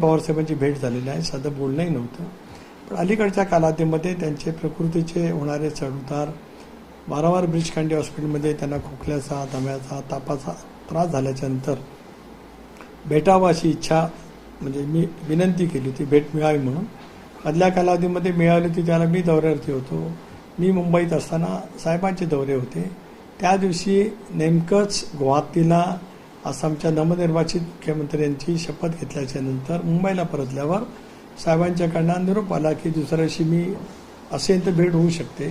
पवारसाहेबांची भेट झालेली आहे, साधं बोलणंही नव्हतं. पण अलीकडच्या कालावधीमध्ये त्यांचे प्रकृतीचे होणारे चढउतार, वारंवार ब्रीचकांडी हॉस्पिटलमध्ये त्यांना खोकल्याचा, दम्याचा, तापाचा त्रास झाल्याच्यानंतर भेटावं अशी इच्छा, म्हणजे मी विनंती केली होती भेट मिळावी म्हणून. मधल्या कालावधीमध्ये मिळाली होती त्याला मी दौऱ्यावरती होतो. मी मुंबईत असताना साहेबांचे दौरे होते. त्या दिवशी नेमकंच गुवाहाटीला आसामच्या नवनिर्वाचित मुख्यमंत्र्यांची शपथ घेतल्याच्या नंतर मुंबईला परतल्यावर साहेबांच्याकडनं निरोप आला की दुसऱ्या दिवशी मी असेल तर भेट होऊ शकते.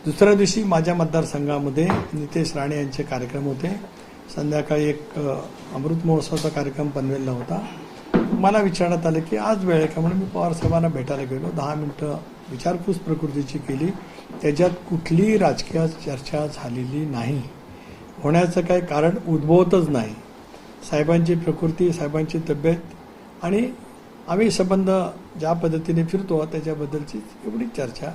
दुसऱ्या दिवशी माझ्या मतदारसंघामध्ये नितेश राणे यांचे कार्यक्रम होते. संध्याकाळी एक अमृत महोत्सवाचा कार्यक्रम पनवेलला होता. मला विचारण्यात आलं की आज वेळ आहे का, म्हणून मी पवारसाहेबांना भेटायला गेलो. 10 मिनिटं विचारपूस प्रकृतीची केली. त्याच्यात कुठलीही राजकीय चर्चा झालेली नाही, होण्याचं काही कारण उद्भवतच नाही. साहेबांची प्रकृती, साहेबांची तब्येत आणि आम्ही संबंध ज्या पद्धतीने फिरतो त्याच्याबद्दलची एवढीच चर्चा.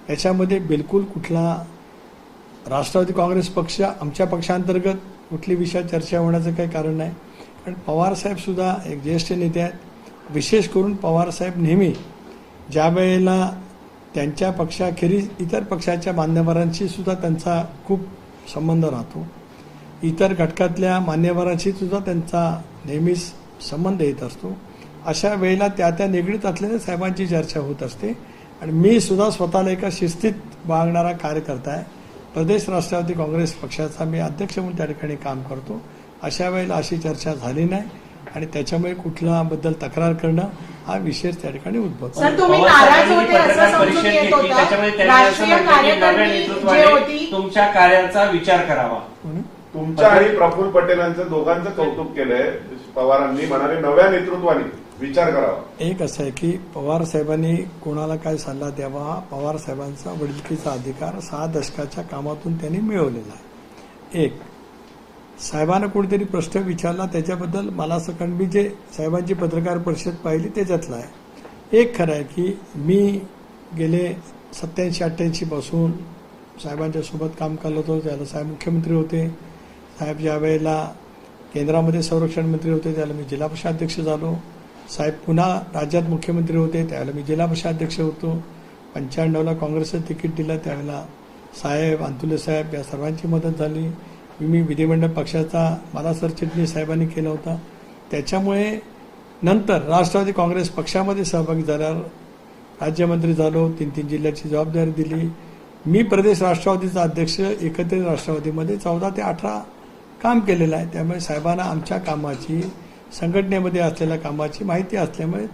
याच्यामध्ये बिलकुल कुठला राष्ट्रवादी काँग्रेस पक्ष, आमच्या पक्षांतर्गत कुठली विषय चर्चा होण्याचं काही कारण नाही. कारण पवारसाहेबसुद्धा एक ज्येष्ठ नेते आहेत. विशेष करून पवारसाहेब नेहमी ज्या वेळेला त्यांच्या पक्षाखेरीज इतर पक्षाच्या मान्यवरांशी सुद्धा त्यांचा खूप संबंध राहतो. इतर घटकातल्या मान्यवरांशी सुद्धा त्यांचा नेहमीच संबंध येत असतो. अशा वेळेला त्या निगडीत असलेल्या साहेबांची चर्चा होत असते. आणि मी सुद्धा स्वतःला एका शिस्तीत बाळगणारा कार्यकर्ता आहे. प्रदेश राष्ट्रवादी काँग्रेस पक्षाचा मी अध्यक्ष म्हणून त्या ठिकाणी काम करतो. अशा वेळेला अशी चर्चा झाली नाही आणि त्याच्यामुळे कुठल्याबद्दल तक्रार करणं हा विषय त्या ठिकाणी उद्भवतो. तुमच्या कार्याचा विचार करावा. तुमच्या आणि प्रफुल्ल पटेलांचं दोघांचं कौतुक केलंय पवारांनी, म्हणाले नव्या नेतृत्वाने विचार करावा. एक असं आहे की पवार साहेबांनी कोणाला काय सल्ला द्यावा हा पवार साहेबांचा वडिलकीचा अधिकार 6 दशकाच्या कामातून त्यांनी मिळवलेला आहे. एक साहेबांना कोणीतरी प्रश्न विचारला त्याच्याबद्दल मला असं, कारण मी जे साहेबांची पत्रकार परिषद पाहिली त्याच्यातलं आहे. एक खरं आहे की मी गेले 87-88 पासून साहेबांच्या सोबत काम करत होतो. त्याला साहेब मुख्यमंत्री होते. साहेब ज्या वेळेला केंद्रामध्ये संरक्षण मंत्री होते त्यावेळेला मी जिल्हा परिषदाध्यक्ष झालो. साहेब पुन्हा राज्यात मुख्यमंत्री होते त्यावेळेला मी जिल्हा परिषदाध्यक्ष होतो. 95ला काँग्रेसचं तिकीट दिलं त्यावेळेला साहेब, अंतुले साहेब या सर्वांची मदत झाली. मी विधिमंडळ पक्षाचा मला सरचिटणीस साहेबांनी केला होता. त्याच्यामुळे नंतर राष्ट्रवादी काँग्रेस पक्षामध्ये सहभागी झाल्यावर राज्यमंत्री झालो. 3 जिल्ह्याची जबाबदारी दिली. मी प्रदेश राष्ट्रवादीचा अध्यक्ष एकत्रित राष्ट्रवादीमध्ये 14 ते 18 काम केलेलं आहे. त्यामुळे साहेबांना आमच्या कामाची, संघटनेमध्ये असलेल्या कामाची माहिती असल्यामुळे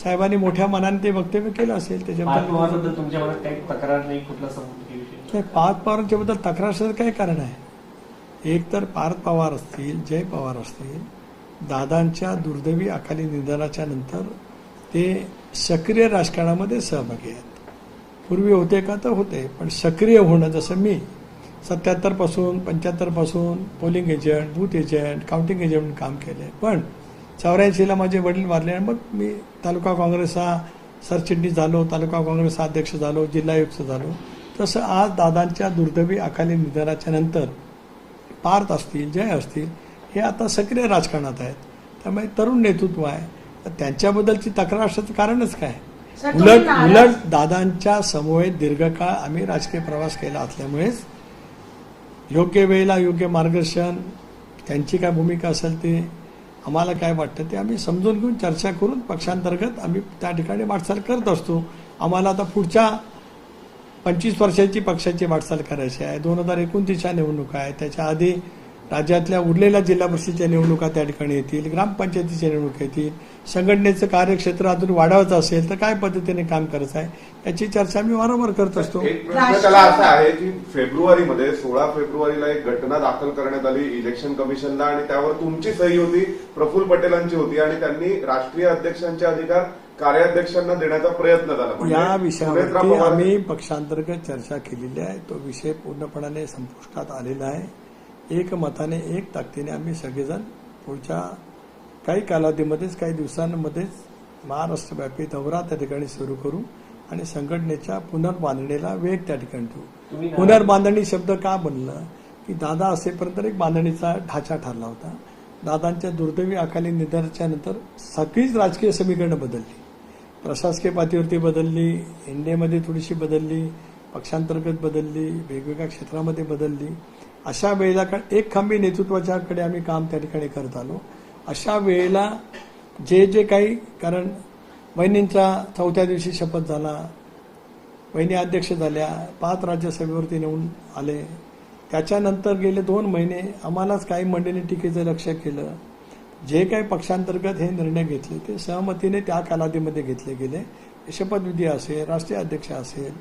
साहेबांनी मोठ्या मनाने ते वक्तव्य केलं असेल. त्याच्याबद्दल तुमच्या मनात काही तक्रार नाही, कुठला संबंध? पार्थ पवारांच्याबद्दल तक्रार असण्याचं काय कारण आहे? एक तर पार्थ पवार असतील, जय पवार असतील, दादांच्या दुर्दैवी अकाली निधनाच्या नंतर ते सक्रिय राजकारणामध्ये सहभागी आहेत. पूर्वी होते का तर होते, पण सक्रिय होणं, जसं मी 77 पासून 75 पासून polling agent, booth agent, counting agent म्हणून काम केले. पण 84ला माझे वडील वारले आणि मग मी तालुका काँग्रेसचा सरचिटणीस झालो, तालुका काँग्रेसचा अध्यक्ष झालो, जिल्हा आयुक्त झालो. तसं आज दादांच्या दुर्दैवी अकाली निधनाच्या नंतर पार्थ असतील, जय असतील, हे आता सक्रिय राजकारणात आहेत. त्यामुळे तरुण नेतृत्व आहे. तर त्यांच्याबद्दलची तक्रार असण्याचं कारणच काय? उलट दादांच्या समवेत दीर्घकाळ आम्ही राजकीय प्रवास केला असल्यामुळेच योग्य वेळेला योग्य मार्गदर्शन, त्यांची काय भूमिका असेल ते आम्हाला काय वाटतं ते आम्ही समजून घेऊन चर्चा करून पक्षांतर्गत आम्ही त्या ठिकाणी वाटचाल करत असतो. आम्हाला आता पुढच्या 25 वर्षाची पक्षाची वाटचाल करायची आहे. 2029च्या निवडणुका आहे. त्याच्या आधी राज्यातल्या उरलेल्या जिल्हा परिषदेच्या निवडणुका त्या ठिकाणी येतील, ग्रामपंचायतीच्या निवडणुका येतील. संघटनेचं कार्यक्षेत्र अजून वाढवायचं असेल तर काय पद्धतीने काम करायचं आहे याची चर्चा मी वारंवार करत असतो. एक प्रश्न त्याला असा आहे की फेब्रुवारीमध्ये 16 फेब्रुवारीला एक घटना दाखल करण्यात आली इलेक्शन कमिशनला आणि त्यावर तुमची सही होती, प्रफुल्ल पटेलांची होती आणि त्यांनी राष्ट्रीय अध्यक्षांचे अधिकार कार्याध्यक्षांना देण्याचा प्रयत्न झाला. या विषयावरती आम्ही पक्षांतर्गत चर्चा केलेली आहे. तो विषय पूर्णपणाने संपुष्टात आलेला आहे. एकमताने, एक ताकदीने आम्ही सगळेजण पुढच्या काही कालावधीमध्येच, काही दिवसांमध्येच महाराष्ट्रव्यापी दौरा त्या ठिकाणी सुरू करू आणि संघटनेच्या पुनर्बांधणीला वेग त्या ठिकाणी देऊ. पुनर्बांधणी शब्द का बनलं की दादा असेपर्यंत एक बांधणीचा ढाचा ठरला होता. दादांच्या दुर्दैवी अकाली निधनाच्या नंतर सगळीच राजकीय समीकरणं बदलली. प्रशासकीय पातळीवरती बदलली, एनडीएमध्ये थोडीशी बदलली, पक्षांतर्गत बदलली, वेगवेगळ्या क्षेत्रामध्ये बदलली. अशा वेळेला एक खांबी नेतृत्वाच्याकडे आम्ही काम त्या ठिकाणी करत आलो. अशा वेळेला जे काही, कारण वहिनींचा 4थ्या दिवशी शपथ झाला, वहिनी अध्यक्ष झाल्या, 5 राज्यसभेवरती निवडून आले. त्याच्यानंतर गेले 2 महिने आम्हालाच काही मंडळींनी टीकेचं लक्ष केलं. जे काही पक्षांतर्गत हे निर्णय घेतले ते सहमतीने त्या कालावधीमध्ये घेतले गेले. शपथविधी असेल, राष्ट्रीय अध्यक्ष असेल,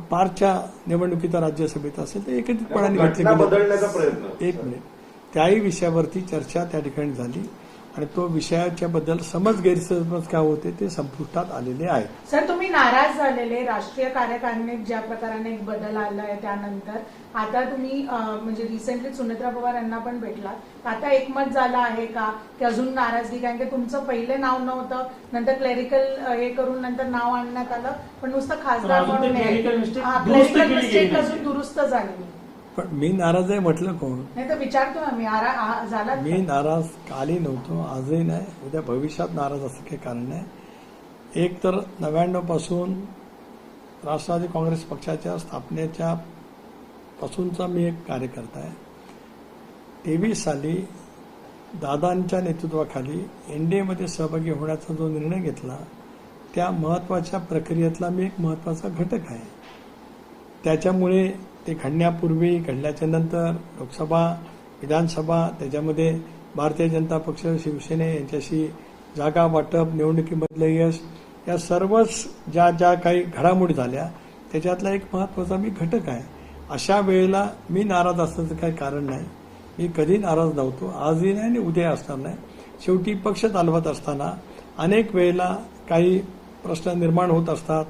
पारच्या निवडणुकीचा राज्यसभेत असेल, तर एकत्रितपणाने घेतले गेले. बदलण्याचा प्रयत्न. एक मिनिट. त्याही विषयावरती चर्चा त्या ठिकाणी झाली आणि तो विषयाच्या बद्दल समज गैरसमज काय होते ते संपुष्टात आलेले आहे. सर, तुम्ही नाराज झालेले राष्ट्रीय कार्यकारिणीत ज्या प्रकाराने एक बदल आला आहे त्यानंतर आता तुम्ही म्हणजे रिसेंटली सुनेत्रा पवार यांना पण भेटलात, आता एकमत झालं आहे का की अजून नाराजगी? कारण की तुमचं पहिले नाव नव्हतं, नंतर क्लेरिकल हे करून नंतर नाव आणण्यात आलं, पण नुसतं खासदार म्हणून क्लेरिकल मिस्टेक अजून दुरुस्त झाली नाही. पण मी नाराज आहे म्हटलं कोण? नाही तर विचारतो आम्ही झाला. मी नाराज कालही नव्हतो, आजही नाही, उद्या भविष्यात नाराज असं काही कारण नाही. एक तर 99 पासून राष्ट्रवादी काँग्रेस पक्षाच्या स्थापनेच्या पासूनचा मी एक कार्यकर्ता आहे. 23 साली दादांच्या नेतृत्वाखाली एनडीएमध्ये सहभागी होण्याचा जो निर्णय घेतला त्या महत्वाच्या प्रक्रियेतला मी एक महत्वाचा घटक आहे. त्याच्यामुळे ते घडण्यापूर्वी, घडल्याच्या नंतर लोकसभा, विधानसभा, त्याच्यामध्ये भारतीय जनता पक्ष, शिवसेने यांच्याशी जागा वाटप, निवडणुकीमधलं यश, या सर्वच ज्या काही घडामोडी झाल्या त्याच्यातला एक महत्वाचा मी घटक आहे. अशा वेळेला मी नाराज असण्याचं काही कारण नाही. मी कधी नाराज नव्हतो, आजही नाही आणि उद्या असणार नाही. शेवटी पक्ष चालवत असताना अनेक वेळेला काही प्रश्न निर्माण होत असतात.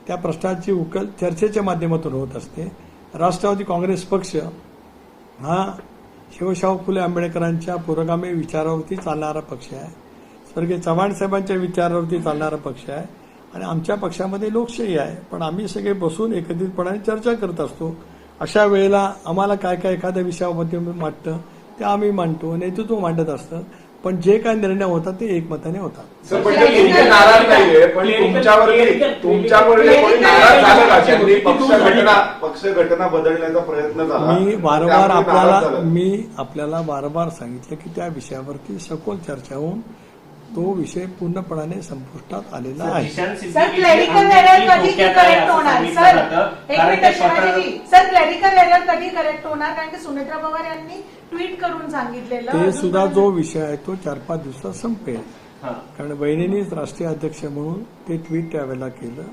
त्या प्रश्नाची उकल चर्चेच्या माध्यमातून होत असते. राष्ट्रवादी काँग्रेस पक्ष हा शिवशाहू फुले आंबेडकरांच्या पुरोगामी विचारावरती चालणारा पक्ष आहे. स्वर्गीय चव्हाण साहेबांच्या विचारावरती चालणारा पक्ष आहे आणि आमच्या पक्षामध्ये लोकशाही आहे. पण आम्ही सगळे बसून एकत्रितपणाने चर्चा करत असतो. अशा वेळेला आम्हाला काय काय एखाद्या विषयामध्ये वाटतं ते आम्ही मांडतो, नेतृत्व मांडत असतं. पण जे काय निर्णय होतात ते एकमताने होतात. सर, पण तुम्ही नाराज नाहीये, पण तुमच्यावर कोणी नाराज झालं का? त्यांनी पक्ष घटना बदलण्याचा प्रयत्न झाला. मी आपल्याला वारंवार सांगितलं की त्या विषयावरती सखोल चर्चा होऊन तो विषय पूर्णपणाने संपुष्टात आलेला आहे. सर, क्लॅरिकल एरर कधी करेक्ट होणार? सर, एक मिनिट शिवाजीजी, सर, क्लॅरिकल एरर कधी करेक्ट होणार? कारण की सुनेत्रा पवार यांनी ट्विट करून सांगितलेलं ते सुद्धा जो विषय आहे तो 4-5 दिवसात संपेल. कारण बहिणींनीच राष्ट्रीय अध्यक्ष म्हणून ते ट्विट त्यावेळेला केलं.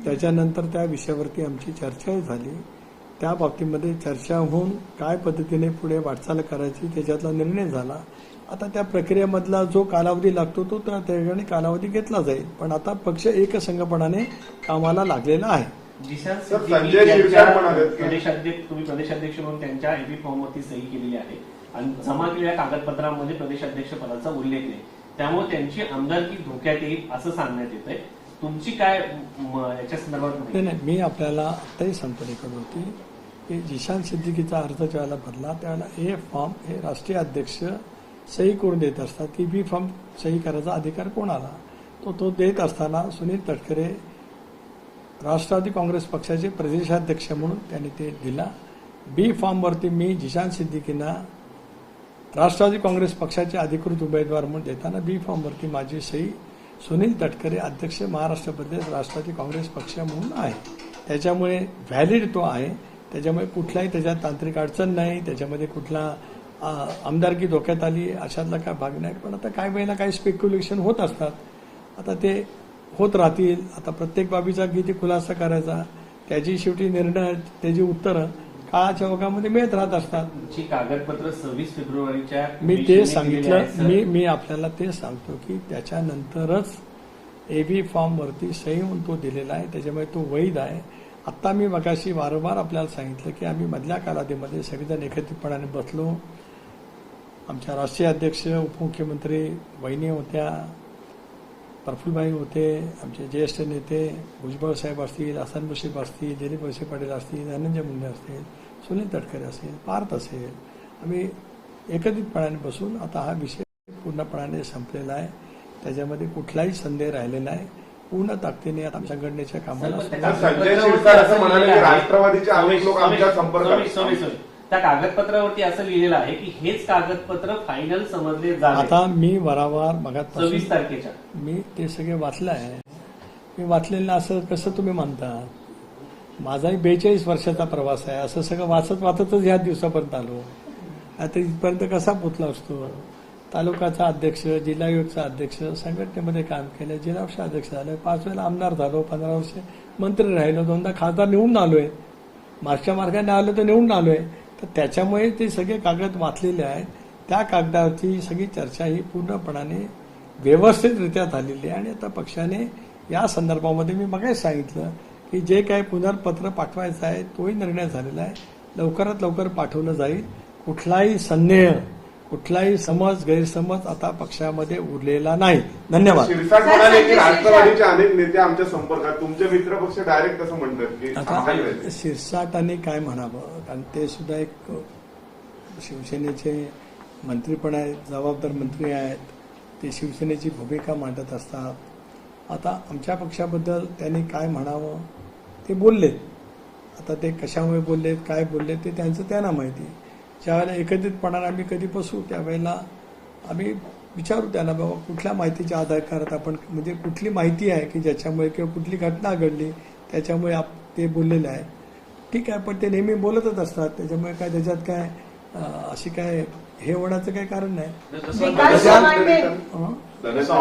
त्याच्यानंतर त्या विषयावरती आमची चर्चाही झाली. त्या बाबतीमध्ये चर्चा होऊन काय पद्धतीने पुढे वाटचाल करायची त्याच्यातला निर्णय झाला. आता त्या प्रक्रियेमधला जो कालावधी लागतो तो त्या ठिकाणी कालावधी घेतला जाईल. पण आता पक्ष एकसंघपणाने कामाला लागलेला आहे. तुम्ही प्रदेशाध्यक्ष म्हणून त्यांच्या एबी फॉर्मवरती सही केलेली आहे आणि जमा केलेल्या कागदपत्रांमध्ये प्रदेशाध्यक्ष पदाचा उल्लेख नाही, त्यामुळे त्यांची आमदारकी धोक्यात येईल असं सांगण्यात येत आहे. तुमची काय याच्या संदर्भात? नाही, मी आपल्याला आताही सांगतो होती की जिशान सिद्दीकीचा अर्ज ज्यावेळेला भरला त्यावेळेला ए फॉर्म हे राष्ट्रीय अध्यक्ष सही करून देत असतात की बी फॉर्म सही करायचा अधिकार कोणाला? तो देत असताना सुनील तटकरे राष्ट्रवादी काँग्रेस पक्षाचे प्रदेशाध्यक्ष म्हणून त्यांनी ते दिला. बी फॉर्मवरती मी जिशान सिद्दीकींना राष्ट्रवादी काँग्रेस पक्षाचे अधिकृत उमेदवार म्हणून देताना बी फॉर्मवरती माझी सही सुनील तटकरे अध्यक्ष महाराष्ट्र प्रदेश राष्ट्रवादी काँग्रेस पक्ष म्हणून आहे. त्याच्यामुळे व्हॅलिड तो आहे. त्याच्यामुळे कुठलाही त्याच्यात तांत्रिक अडचण नाही, त्याच्यामध्ये कुठला आमदारकी धोक्यात आली अशातला काय भाग नाही. पण आता काही वेळेला काही स्पेक्युलेशन होत असतात. आता ते होत राहतील. आता प्रत्येक बाबीचा किती खुलासा करायचा त्याची शेवटी निर्णय, त्याची उत्तरं काळाच्या ओघामध्ये मिळत राहत असतात. कागदपत्र 26 फेब्रुवारीच्या मी ते सांगितलं. मी आपल्याला ते सांगतो की त्याच्यानंतरच एबी फॉर्मवरती सही होऊन तो दिलेला आहे. त्याच्यामुळे तो वैध आहे. आता मी मगाशी वारंवार आपल्याला सांगितलं की आम्ही मधल्या कालावधीमध्ये सगळेजण एकत्रितपणाने बसलो. आमच्या राष्ट्रीय अध्यक्ष, उपमुख्यमंत्री वहिनी होत्या, प्रफुल्लभाई होते, आमचे ज्येष्ठ नेते भुजबळ साहेब असतील, हसन मुश्रीफ असतील, दिलीप वळसे पाटील असतील, धनंजय मुंडे असतील, सुनील तटकरे असेल, पार्थ असेल, आम्ही एकत्रितपणाने बसून आता हा विषय पूर्णपणाने संपलेला आहे. त्याच्यामध्ये कुठलाही संदेह राहिलेला आहे. पूर्ण ताकदीने आता संघटनेच्या कामाला तर संजय शिरसाट असं म्हणाले की राष्ट्रवादीचे अनेक लोक आमच्या संपर्कात सॉरी. त्या कागदपत्रावरती असं लिहिलेलं आहे की हेच कागदपत्र फायनल समजले जावे आता मी वारंवार 26 तारखेच्या. मी ते सगळे वाचलं आहे. मी वाचलेलं असं कसं तुम्ही म्हणता? माझाही 42 वर्षाचा प्रवास आहे. असं सगळं वाचतच ह्या दिवसापर्यंत आलो. आता इथपर्यंत कसा पोचला असतो? तालुकाचा अध्यक्ष, जिल्हा आयोगचा अध्यक्ष, संघटनेमध्ये काम केलं, जिल्हा परिषद अध्यक्ष झालं, 5 वेळेला आमदार झालो, 15 वर्ष मंत्री राहिलो, 2दा खासदार निवडून आलोय, मार्चच्या मार्गाने आलो तर निवडून आलोय. तर त्याच्यामुळे ते सगळे कागद वाचलेले आहेत. त्या कागदावरची सगळी चर्चा ही पूर्णपणाने व्यवस्थितरित्या झालेली आहे. आणि आता पक्षाने या संदर्भामध्ये मी मगाच सांगितलं की जे काही पुनर्पत्र पाठवायचं आहे तोही निर्णय झालेला आहे. लवकरात लवकर पाठवलं जाईल. कुठलाही संदेह, कुठलाही समज गैरसमज आता पक्षामध्ये उरलेला नाही. धन्यवाद. शिरसाट म्हणाले की राष्ट्रवादीचे अनेक नेते आमच्या संपर्कात, तुमचे मित्रपक्ष डायरेक्ट असं म्हणतात की आता शिरसाटाने काय म्हणावं, कारण ते सुद्धा एक शिवसेनेचे मंत्री पण आहेत, जबाबदार मंत्री आहेत. ते शिवसेनेची भूमिका मांडत असतात. आता आमच्या पक्षाबद्दल त्यांनी काय म्हणावं ते बोललेत. आता ते कशामुळे बोललेत, काय बोललेत ते त्यांचं त्यांना माहिती. ज्यावेळेला एकत्रितपणाने आम्ही कधी बसू त्यावेळेला आम्ही विचारू त्यांना, बाबा कुठल्या माहितीच्या आधारात आपण, म्हणजे कुठली माहिती आहे की ज्याच्यामुळे किंवा कुठली घटना घडली त्याच्यामुळे ते बोललेले आहे. ठीक आहे, पण ते नेहमी बोलतच असतात. त्याच्यामुळे काय त्याच्यात काय अशी काय हे होण्याचं काही कारण नाही. जसं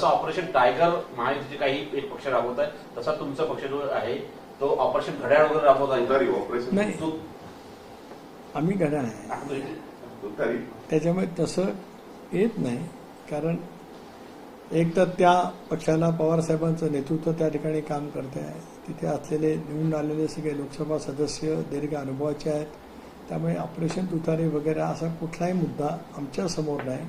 ऑपरेशन टायगर महायुतीचे काही एक पक्ष राबवत आहे, तसा तुमचा पक्ष जो आहे तो ऑपरेशन घड्याळ वगैरे राबवत आहे. ऑपरेशन नाही, आम्ही घड्याळ आहे. त्याच्यामुळे तसं येत नाही. कारण एक तर त्या पक्षाला पवारसाहेबांचं नेतृत्व त्या ठिकाणी काम करते आहे. तिथे असलेले निवडून आलेले सगळे लोकसभा सदस्य दीर्घ अनुभवाचे आहेत. त्यामुळे ऑपरेशन तुतारी वगैरे असा कुठलाही मुद्दा आमच्या समोर नाही.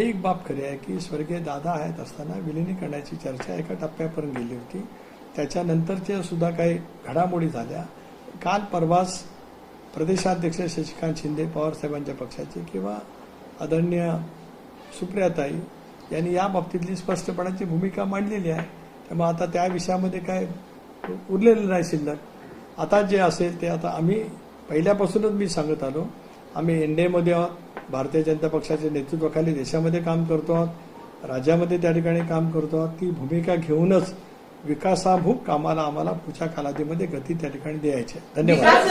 एक बाब खरी आहे की स्वर्गीय दादा आहेत असताना विलिनीकरणाची चर्चा एका टप्प्यापर्यंत गेली होती. त्याच्यानंतरच्या सुद्धा काही घडामोडी झाल्या. काल परवाच प्रदेशाध्यक्ष शशिकांत शिंदे पवारसाहेबांच्या पक्षाचे किंवा आदरणीय सुप्रियाताई यांनी या बाबतीतली स्पष्टपणाची भूमिका मांडलेली आहे. त्यामुळे आता त्या विषयामध्ये काय उरलेलं नाही शिल्लक. आता जे असेल ते आता आम्ही पहिल्यापासूनच मी सांगत आलो, आम्ही एनडीएमध्ये आहोत, भारतीय जनता पक्षाच्या नेतृत्वाखाली देशामध्ये काम करतो आहोत, राज्यामध्ये त्या ठिकाणी काम करतो आहोत. ती भूमिका घेऊनच विकासाभिमुख कामाला आम्हाला पुढच्या कालावधीमध्ये गती त्या ठिकाणी द्यायची. धन्यवाद.